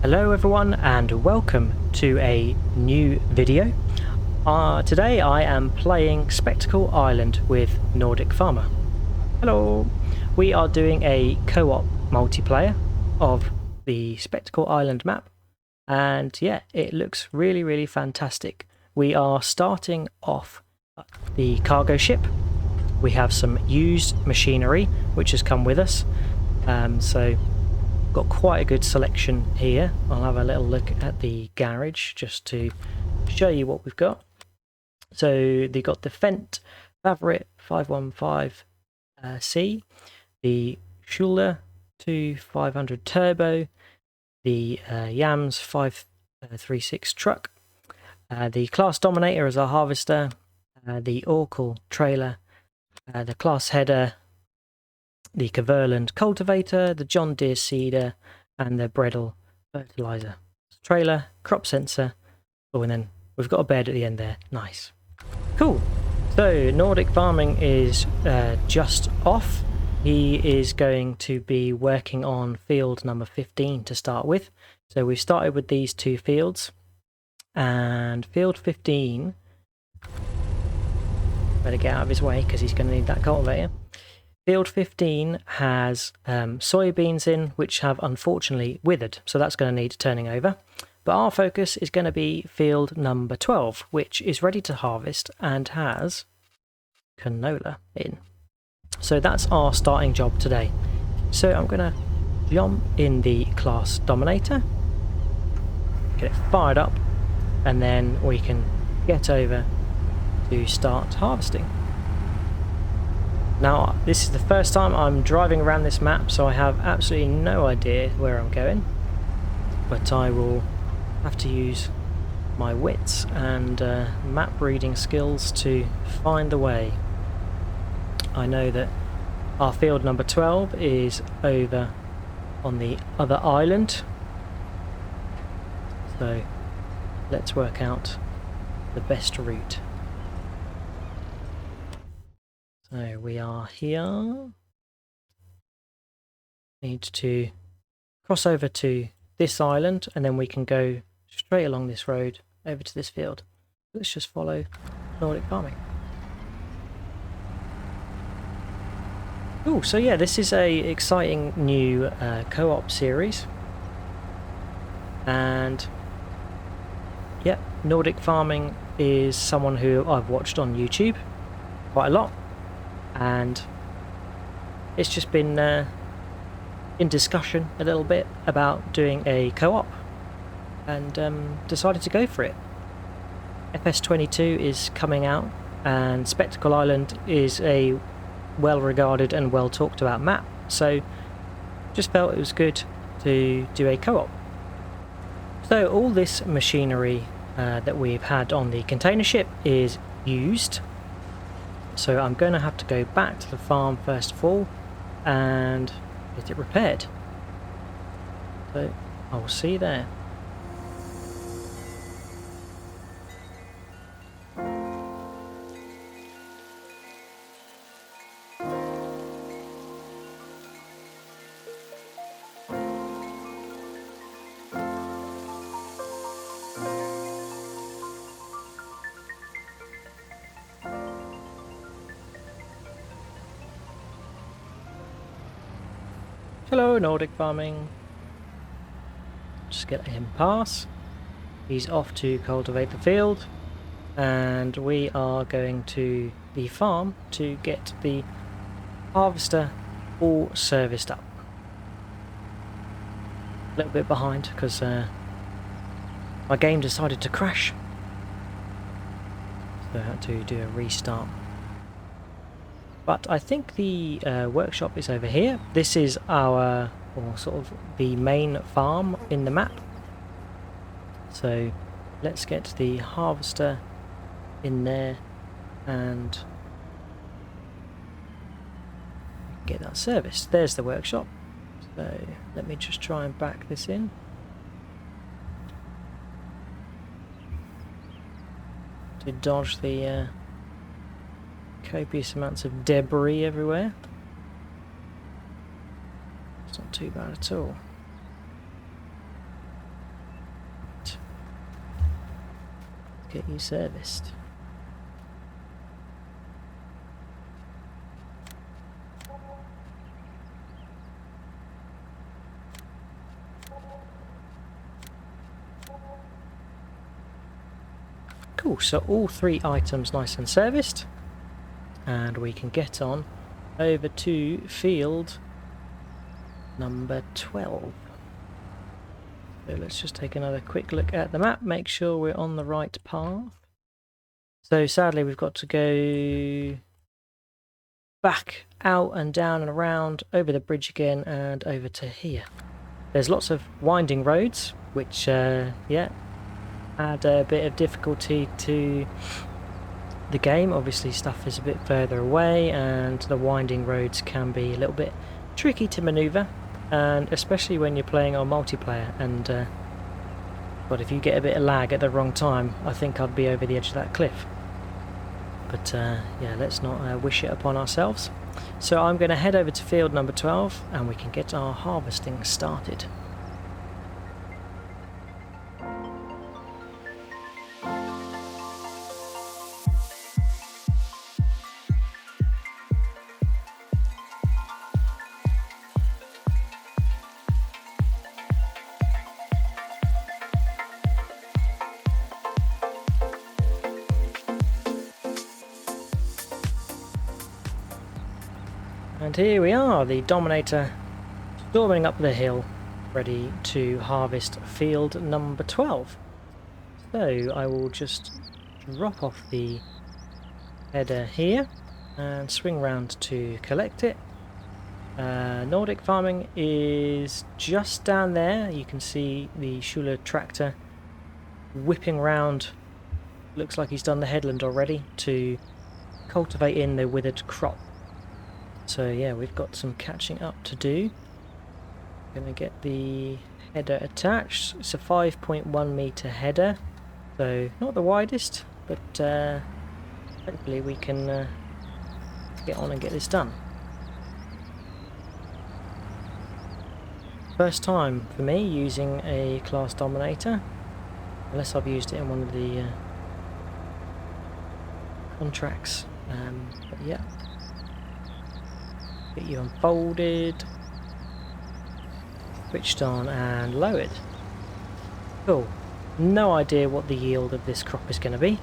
Hello everyone and welcome to a new video. Today I am playing Spectacle Island with Nordic Farmer. Hello! We are doing a co-op multiplayer of the Spectacle Island map, and yeah, it looks really fantastic. We are starting off the cargo ship. We have some used machinery which has come with us, so got quite a good selection here. I'll have a little look at the garage just to show you what we've got. So they got the Fendt Favorite 515C, the Schuler 2500 Turbo, the Yams 536 truck, the Class Dominator as our harvester, the Oracle trailer, the Class Header, the Cultivating cultivator, the John Deere seeder, and the Bredel fertilizer. Trailer, crop sensor. Oh, and then we've got a bed at the end there. Nice. Cool. So Nordic Farming is just off. He is going to be working on field number 15 to start with. So we started with these two fields, and field 15, better get out of his way because he's going to need that cultivator. Field 15 has soybeans in, which have unfortunately withered, so that's going to need turning over. But our focus is going to be field number 12, which is ready to harvest and has canola in. So that's our starting job today. So I'm going to jump in the Class Dominator, get it fired up, and then we can get over to start harvesting. Now, this is the first time I'm driving around this map, so I have absolutely no idea where I'm going. But I will have to use my wits and map reading skills to find the way. I know that our field number 12 is over on the other island. So let's work out the best route. So we are here. Need to cross over to this island and then we can go straight along this road over to this field. Let's just follow Nordic Farming. Oh, so yeah, this is a exciting new co-op series. And yeah, Nordic Farming is someone who I've watched on YouTube quite a lot. And it's just been in discussion a little bit about doing a co-op, and decided to go for it. FS19 is coming out, and Spectacle Island is a well-regarded and well-talked about map, so just felt it was good to do a co-op. So all this machinery that we've had on the container ship is used. So I'm going to have to go back to the farm first of all and get it repaired. So I will see you there. Hello, Nordic Farming. Just get him pass. He's off to cultivate the field, and we are going to the farm to get the harvester all serviced up. A little bit behind because my game decided to crash, so I had to do a restart. But I think the workshop is over here. This is our, or sort of the main farm in the map. So let's get the harvester in there and get that serviced. There's the workshop. So let me just try and back this in. To dodge the copious amounts of debris everywhere. It's not too bad at all. Get you serviced. Cool, so all 3 items nice and serviced, and we can get on over to field number 12. So let's just take another quick look at the map, make sure we're on the right path. So sadly we've got to go back out and down and around, over the bridge again and over to here. There's lots of winding roads, which yeah, add a bit of difficulty to the game. Obviously stuff is a bit further away and the winding roads can be a little bit tricky to maneuver, and especially when you're playing on multiplayer, and but if you get a bit of lag at the wrong time, I think I'd be over the edge of that cliff. But yeah, let's not wish it upon ourselves. So I'm going to head over to field number 12 and we can get our harvesting started. And here we are, the Dominator storming up the hill, ready to harvest field number 12. So I will just drop off the header here and swing round to collect it. Nordic Farming is just down there. You can see the Schuler tractor whipping round. Looks like he's done the headland already to cultivate in the withered crop. So yeah, we've got some catching up to do. Gonna get the header attached. It's a 5.1 meter header, so not the widest, but hopefully we can get on and get this done. First time for me using a class Dominator, unless I've used it in one of the contracts. But yeah. Get you unfolded, switched on and lowered. Cool. No idea what the yield of this crop is going to be.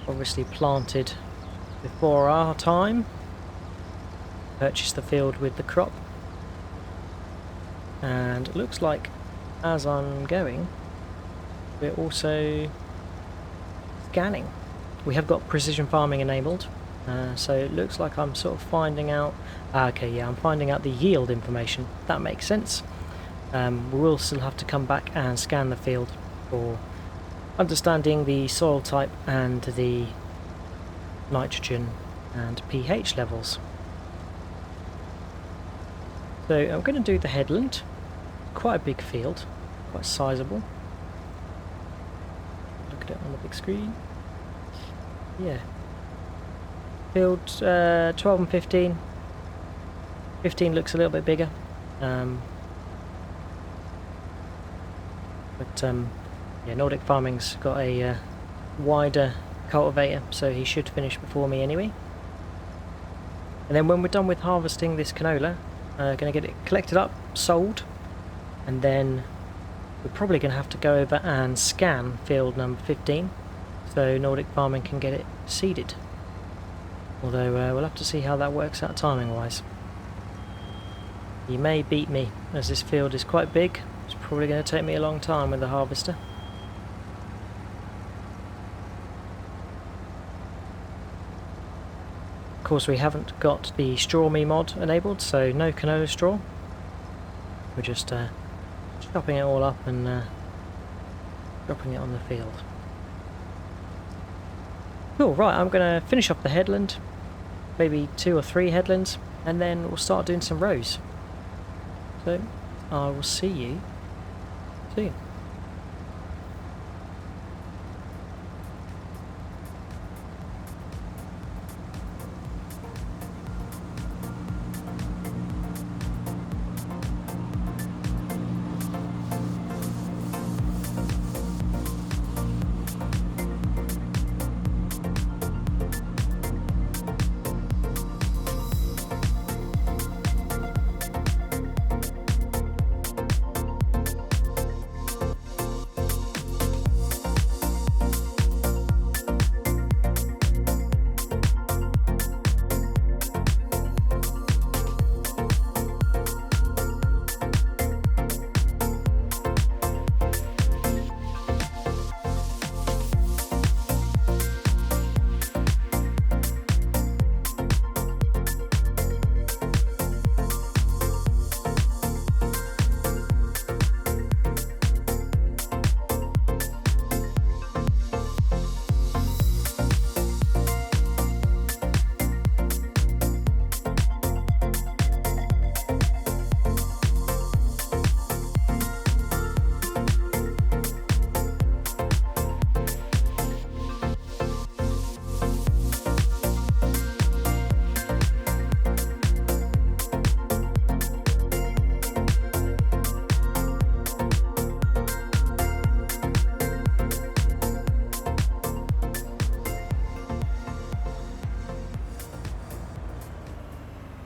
Obviously planted before our time. Purchased the field with the crop. And it looks like as I'm going, we're also scanning. We have got precision farming enabled, so it looks like I'm sort of finding out... okay, yeah, I'm finding out the yield information. That makes sense. We will still have to come back and scan the field for understanding the soil type and the nitrogen and pH levels. So I'm going to do the headland. Quite a big field, quite sizable. Look at it on the big screen. Yeah, field 12 and 15. 15 looks a little bit bigger, but yeah, Nordic Farming's got a wider cultivator, so he should finish before me anyway. And then when we're done with harvesting this canola, going to get it collected up, sold, and then we're probably going to have to go over and scan field number 15. So Nordic Farming can get it seeded. Although we'll have to see how that works out timing wise. You may beat me, as this field is quite big. It's probably going to take me a long time with the harvester. Of course we haven't got the straw me mod enabled, so no canola straw. We're just chopping it all up and dropping it on the field. Cool, right, I'm going to finish off the headland, maybe 2 or 3 headlands, and then we'll start doing some rows. So, I will see you soon.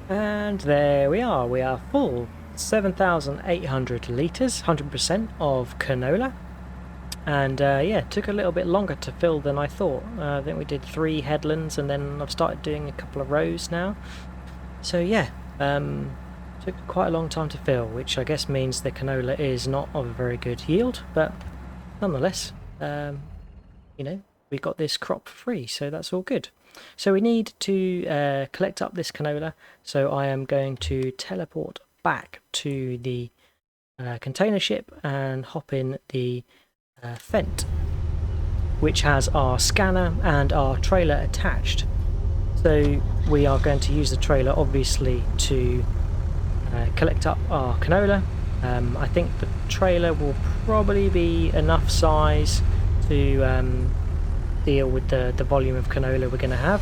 And there we are full. 7,800 litres, 100% of canola. And yeah, it took a little bit longer to fill than I thought. I think we did 3 headlands and then I've started doing a couple of rows now. So yeah, took quite a long time to fill, which I guess means the canola is not of a very good yield, but nonetheless, you know, we got this crop free, so that's all good. So we need to collect up this canola, so I am going to teleport back to the container ship and hop in the Fent, which has our scanner and our trailer attached. So we are going to use the trailer obviously to collect up our canola. I think the trailer will probably be enough size to deal with the volume of canola we're going to have.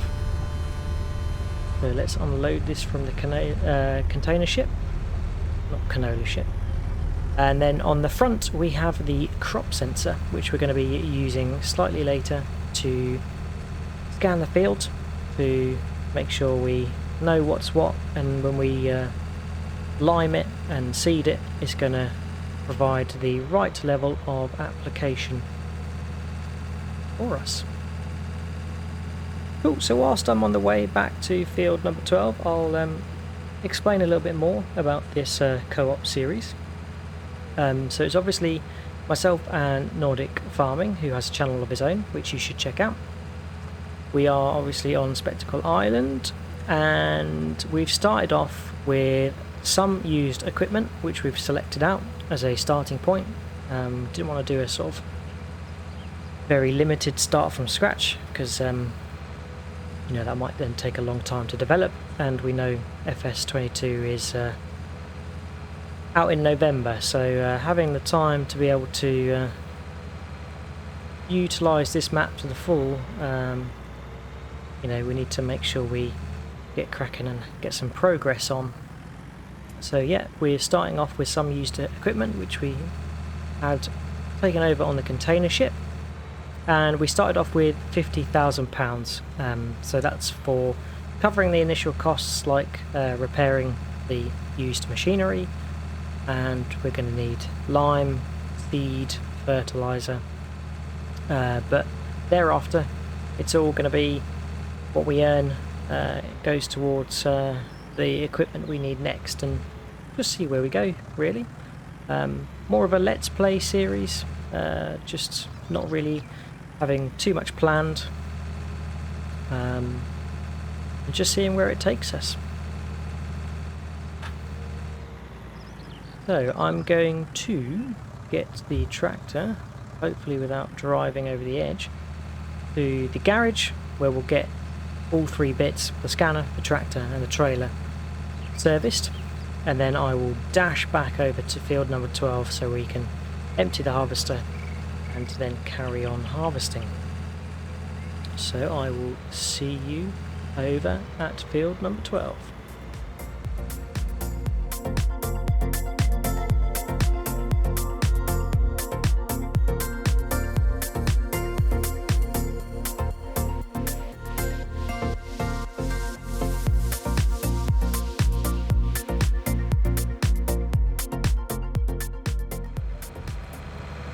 So let's unload this from the container ship, not canola ship. And then on the front we have the crop sensor, which we're going to be using slightly later to scan the field to make sure we know what's what, and when we lime it and seed it, it's going to provide the right level of application for us. Cool, so whilst I'm on the way back to field number 12, I'll explain a little bit more about this co-op series. So it's obviously myself and Nordic Farming, who has a channel of his own, which you should check out. We are obviously on Spectacle Island, and we've started off with some used equipment, which we've selected out as a starting point. Didn't want to do a sort of very limited start from scratch, because you know, that might then take a long time to develop, and we know FS22 is out in November, so having the time to be able to utilise this map to the full, you know, we need to make sure we get cracking and get some progress on. So yeah, we're starting off with some used equipment which we had taken over on the container ship, and we started off with £50,000, so that's for covering the initial costs like repairing the used machinery, and we're going to need lime, seed, fertiliser, but thereafter it's all going to be what we earn goes towards the equipment we need next, and just see where we go, really. More of a let's play series, just not really having too much planned, and just seeing where it takes us. So I'm going to get the tractor, hopefully without driving over the edge, to the garage where we'll get all 3 bits, the scanner, the tractor and the trailer, serviced, and then I will dash back over to field number 12 so we can empty the harvester and then carry on harvesting. So I will see you over at field number 12.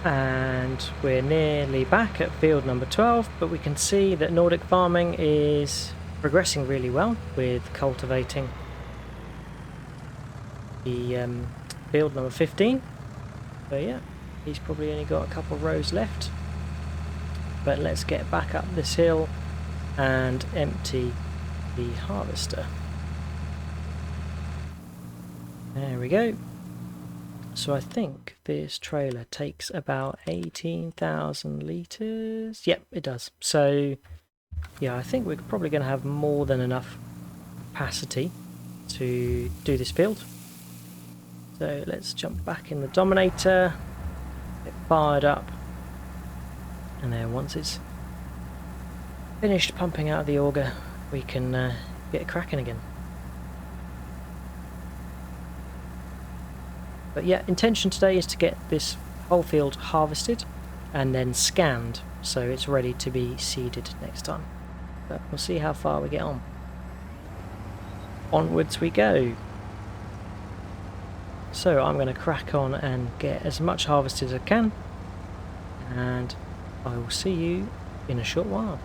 And we're nearly back at field number 12, but we can see that Nordic Farming is progressing really well with cultivating the field number 15. So yeah, he's probably only got a couple of rows left, but let's get back up this hill and empty the harvester. There we go. So I think this trailer takes about 18,000 litres. Yep, it does. So yeah, I think we're probably going to have more than enough capacity to do this field. So let's jump back in the Dominator, get fired up, and then once it's finished pumping out of the auger, we can get cracking again. But yeah, intention today is to get this whole field harvested and then scanned so it's ready to be seeded next time. But we'll see how far we get on. onwards we go. So I'm going to crack on and get as much harvested as I can, and I will see you in a short while.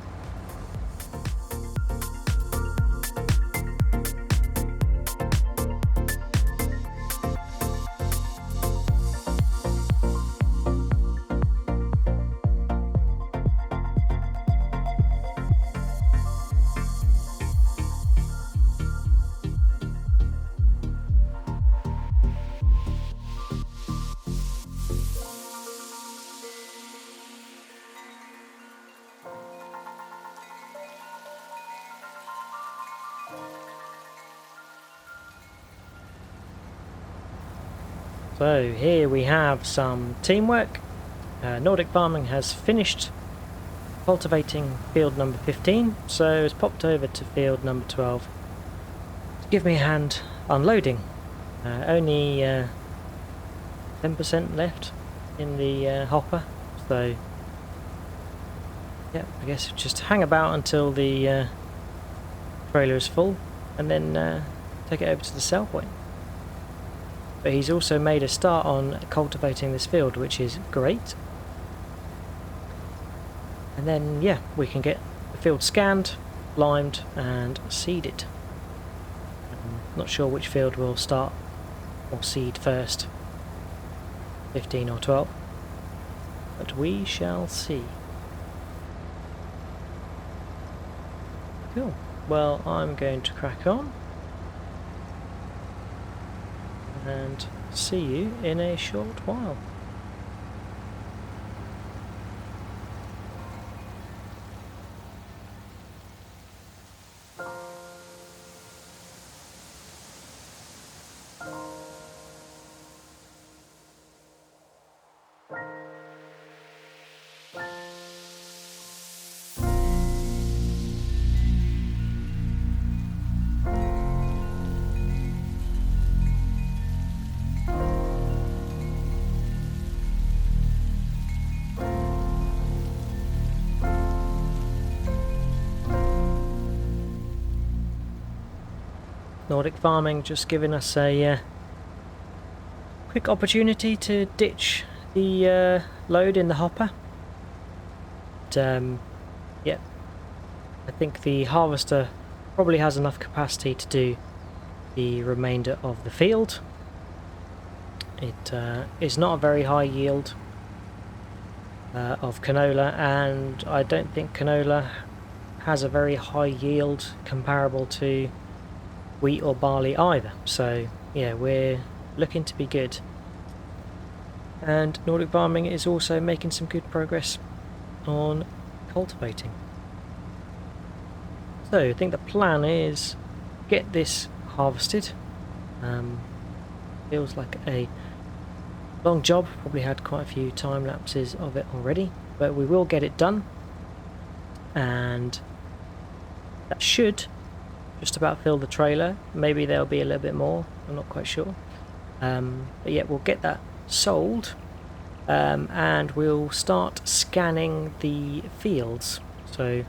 So here we have some teamwork. Nordic Farming has finished cultivating field number 15, so it's popped over to field number 12 to give me a hand unloading. Only 10% left in the hopper, so yeah, I guess just hang about until the trailer is full and then take it over to the sell point. But he's also made a start on cultivating this field, which is great. And then, yeah, we can get the field scanned, limed and seeded. I'm not sure which field will start or seed first, 15 or 12, but we shall see. Cool. Well, I'm going to crack on and see you in a short while. Nordic Farming just giving us a quick opportunity to ditch the load in the hopper. But, yeah, I think the harvester probably has enough capacity to do the remainder of the field. It is not a very high yield of canola, and I don't think canola has a very high yield comparable to wheat or barley either, so yeah, we're looking to be good. And Nordic Farming is also making some good progress on cultivating. So I think the plan is get this harvested. Feels like a long job, probably had quite a few time lapses of it already, but we will get it done, and that should just about fill the trailer. Maybe there'll be a little bit more, I'm not quite sure. But yeah, we'll get that sold, and we'll start scanning the fields. So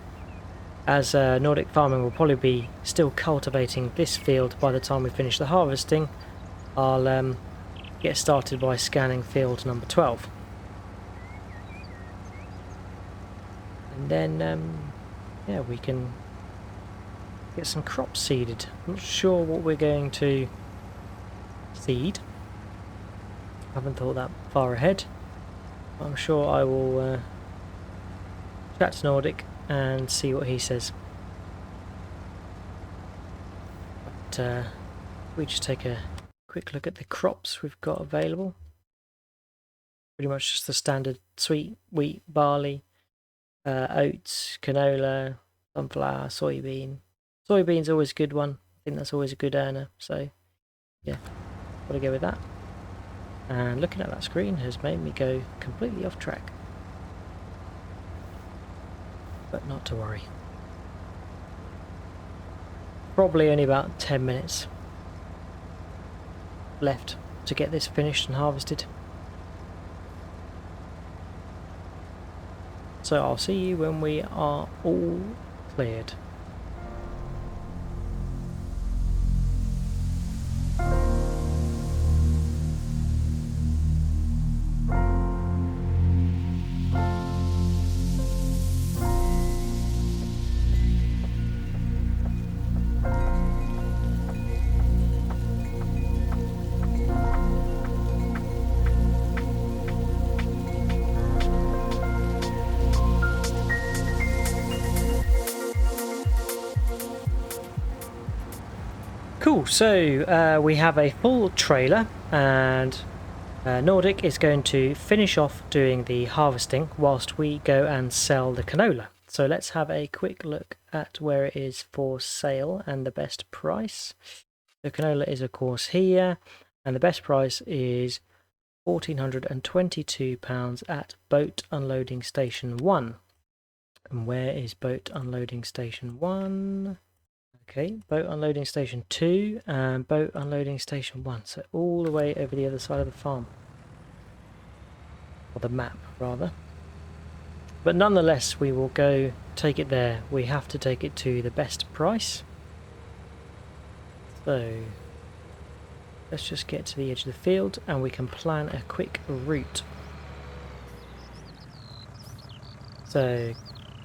as Nordic Farming will probably be still cultivating this field by the time we finish the harvesting, I'll get started by scanning field number 12. And then yeah, we can get some crops seeded. I'm not sure what we're going to seed. I haven't thought that far ahead. I'm sure I will chat to Nordic and see what he says. But we just take a quick look at the crops we've got available. Pretty much just the standard sweet, wheat, barley, oats, canola, sunflower, soybean. Soybean's always a good one. I think that's always a good earner. So yeah, gotta go with that. And looking at that screen has made me go completely off track. But not to worry. Probably only about 10 minutes left to get this finished and harvested. So I'll see you when we are all cleared. Cool, so we have a full trailer, and Nordic is going to finish off doing the harvesting whilst we go and sell the canola. So let's have a quick look at where it is for sale and the best price. The canola is of course here, and the best price is £1,422 at boat unloading station 1. And where is boat unloading station 1? Okay, boat unloading station 2 and boat unloading station 1. So all the way over the other side of the farm. Or the map, rather. But nonetheless, we will go take it there. We have to take it to the best price. So let's just get to the edge of the field and we can plan a quick route. So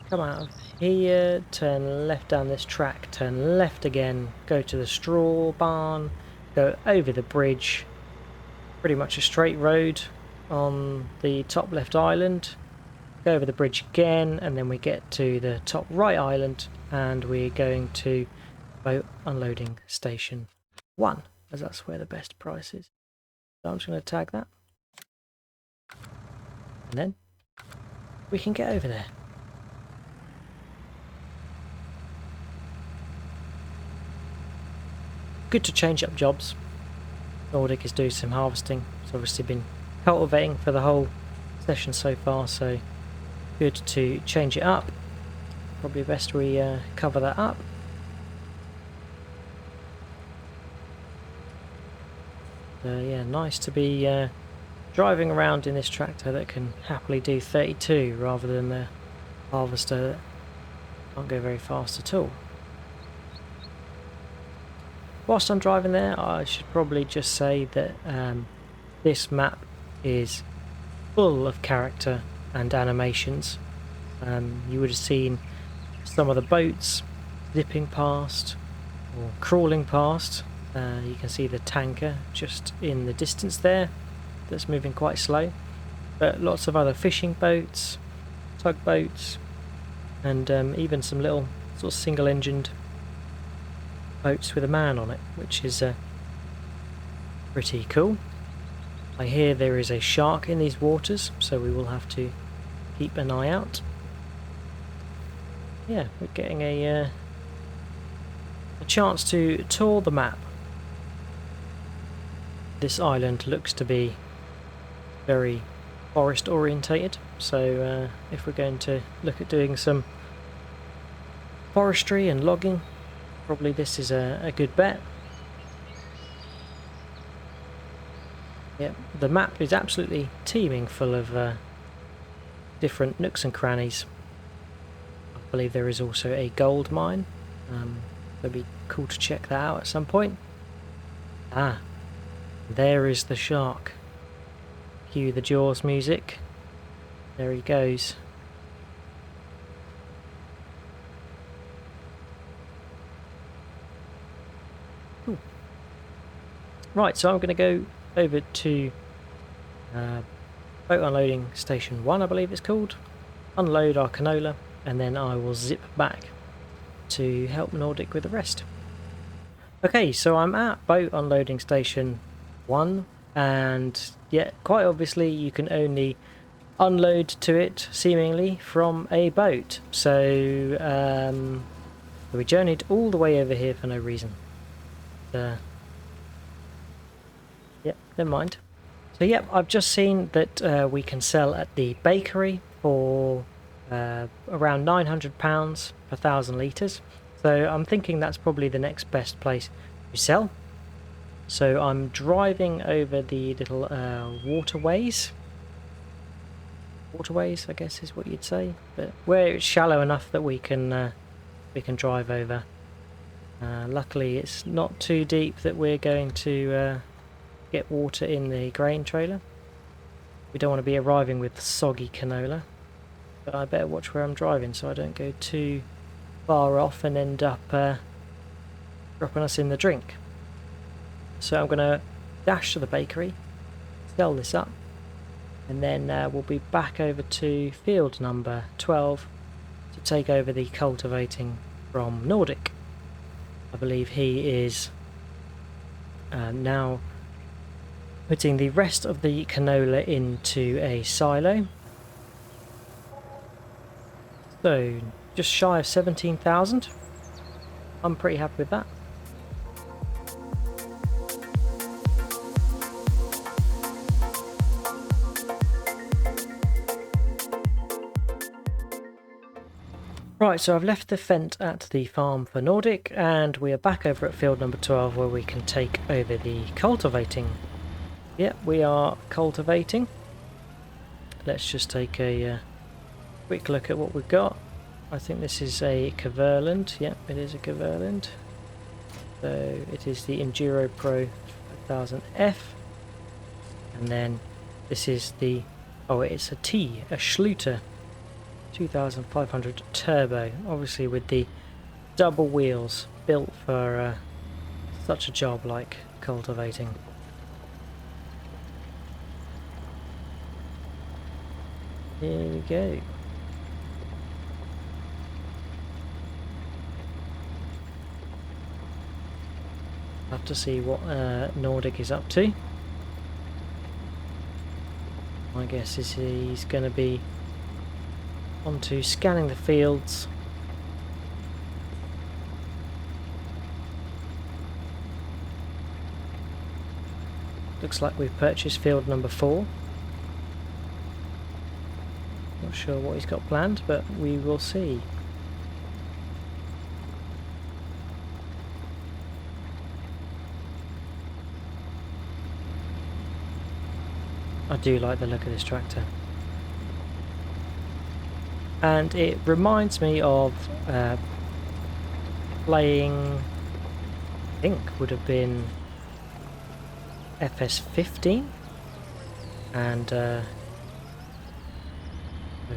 come out of here, turn left down this track, turn left again, go to the straw barn, go over the bridge, pretty much a straight road on the top left island, go over the bridge again, and then we get to the top right island and we're going to boat unloading station 1, as that's where the best price is. So I'm just going to tag that, and then we can get over there. Good to change up jobs. Nordic is doing some harvesting. It's obviously been cultivating for the whole session so far, so good to change it up. Probably best we cover that up. Yeah, nice to be driving around in this tractor that can happily do 32 rather than the harvester that can't go very fast at all. Whilst I'm driving there, I should probably just say that this map is full of character and animations. You would have seen some of the boats zipping past or crawling past. You can see the tanker just in the distance there that's moving quite slow, but lots of other fishing boats, tugboats, and even some little sort of single-engined boats with a man on it, which is pretty cool. I hear there is a shark in these waters, so we will have to keep an eye out. Yeah, we're getting a chance to tour the map. This island looks to be very forest orientated, so if we're going to look at doing some forestry and logging, probably this is a good bet. Yep, the map is absolutely teeming full of different nooks and crannies. I believe there is also a gold mine. It'd be cool to check that out at some point. Ah, there is the shark. Cue the Jaws music. There he goes. Ooh. Right, so I'm going to go over to boat unloading station 1, I believe it's called, unload our canola, and then I will zip back to help Nordic with the rest. Okay, so I'm at boat unloading station 1, and yeah, quite obviously you can only unload to it seemingly from a boat, so we journeyed all the way over here for no reason. Yep, never mind. So yep, I've just seen that we can sell at the bakery for around £900 per 1,000 litres. So I'm thinking that's probably the next best place to sell. So I'm driving over the little waterways. Waterways, I guess is what you'd say, but where it's shallow enough that we can drive over. Luckily, it's not too deep that we're going to get water in the grain trailer. We don't want to be arriving with soggy canola, but I better watch where I'm driving so I don't go too far off and end up dropping us in the drink. So I'm going to dash to the bakery, sell this up, and then we'll be back over to field number 12 to take over the cultivating from Nordic. I believe he is Now putting the rest of the canola into a silo. So just shy of 17,000. I'm pretty happy with that. Right, so I've left the Fent at the farm for Nordic, and we are back over at field number 12 where we can take over the cultivating. Yep, we are cultivating. Let's just take a quick look at what we've got. I think this is a Kverland. Yep, it is a Kverland. So it is the Enduro Pro 1000F. And then this is the, oh, it's a T, a Schluter 2500 Turbo, obviously with the double wheels, built for such a job like cultivating. Here we go. Have to see what Nordic is up to. My guess is he's going to be onto scanning the fields. Looks like we've purchased field number 4. Not sure what he's got planned, but we will see. I do like the look of this tractor. And it reminds me of playing, I think would have been FS19 and the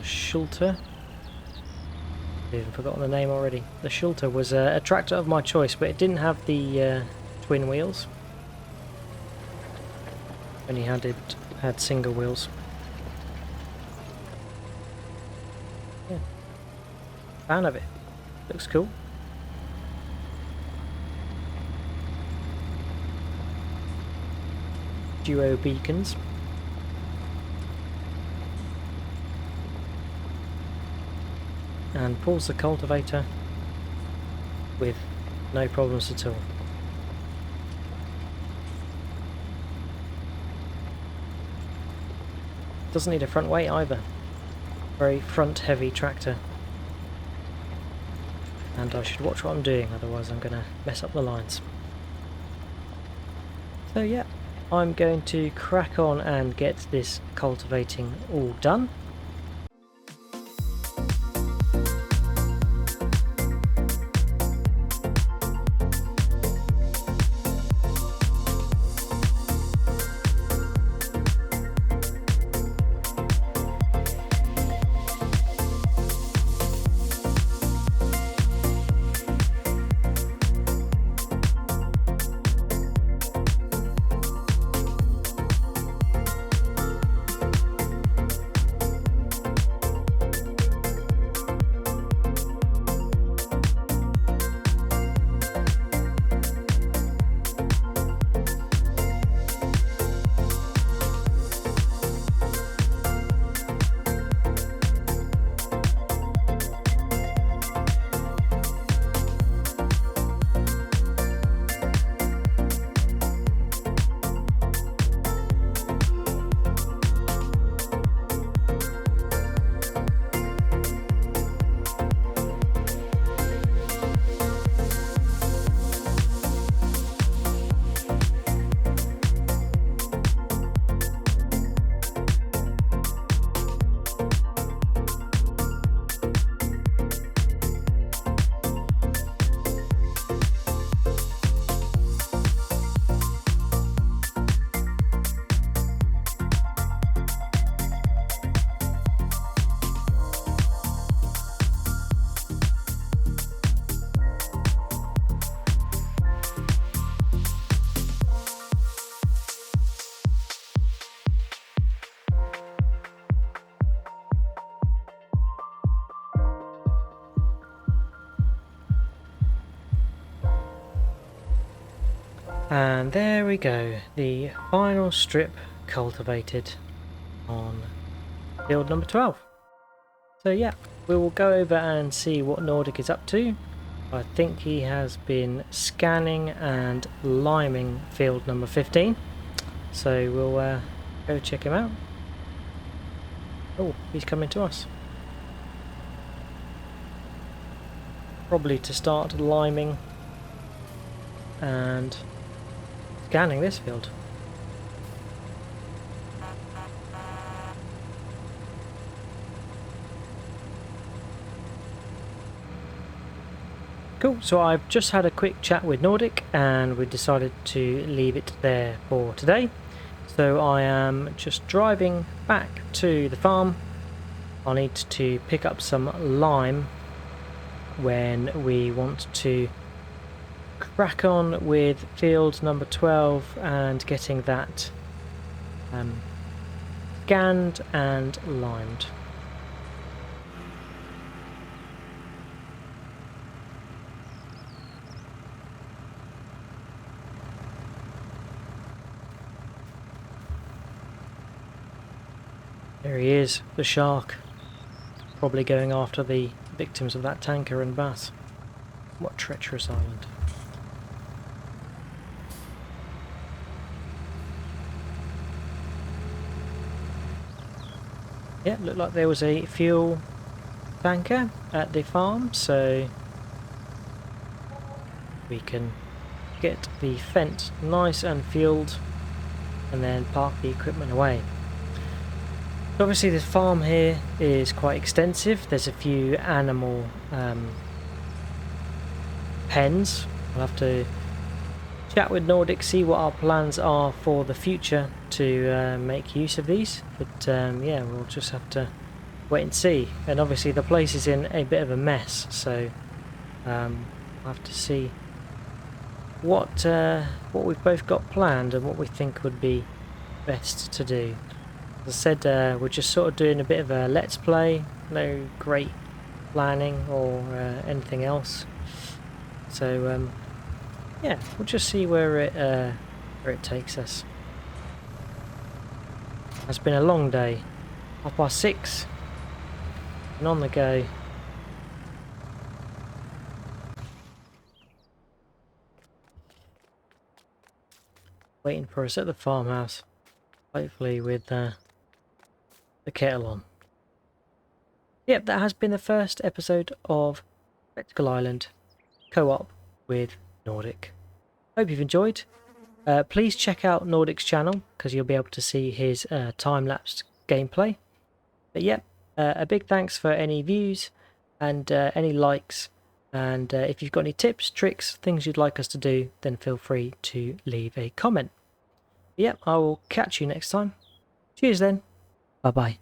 Schulter. I've even forgotten the name already. The Schulter was a tractor of my choice, but it didn't have the twin wheels. Only had single wheels. Yeah. Fan of it. Looks cool. Duo beacons. And pulls the cultivator with no problems at all. Doesn't need a front weight either. Very front heavy tractor. And I should watch what I'm doing, otherwise I'm going to mess up the lines. So yeah, I'm going to crack on and get this cultivating all done. And there we go, the final strip cultivated on field number 12. So yeah, we will go over and see what Nordic is up to. I think he has been scanning and liming field number 15. So we'll go check him out. Oh, he's coming to us. Probably to start liming and scanning this field. Cool, so I've just had a quick chat with Nordic and we decided to leave it there for today. So I am just driving back to the farm. I need to pick up some lime when we want to crack on with field number 12 and getting that scanned and limed. There he is, the shark, probably going after the victims of that tanker and bus. What treacherous island. Yeah, looked like there was a fuel tanker at the farm, so we can get the fence nice and fueled and then park the equipment away. Obviously the farm here is quite extensive. There's a few animal pens. I'll have to chat with Nordic, see what our plans are for the future to make use of these. But yeah, we'll just have to wait and see. And obviously the place is in a bit of a mess, so I'll have to see what we've both got planned and what we think would be best to do. As I said, we're just sort of doing a bit of a let's play, no great planning or anything else. So yeah, we'll just see where it takes us. It's been a long day, 6:30, and on the go. Waiting for us at the farmhouse, hopefully with the kettle on. Yep, that has been the first episode of Spectacle Island co-op with Nordic. Hope you've enjoyed. Please check out Nordic's channel because you'll be able to see his time-lapsed gameplay. But yep, a big thanks for any views and any likes. And if you've got any tips, tricks, things you'd like us to do, then feel free to leave a comment. Yep, I will catch you next time. Cheers then. Bye-bye.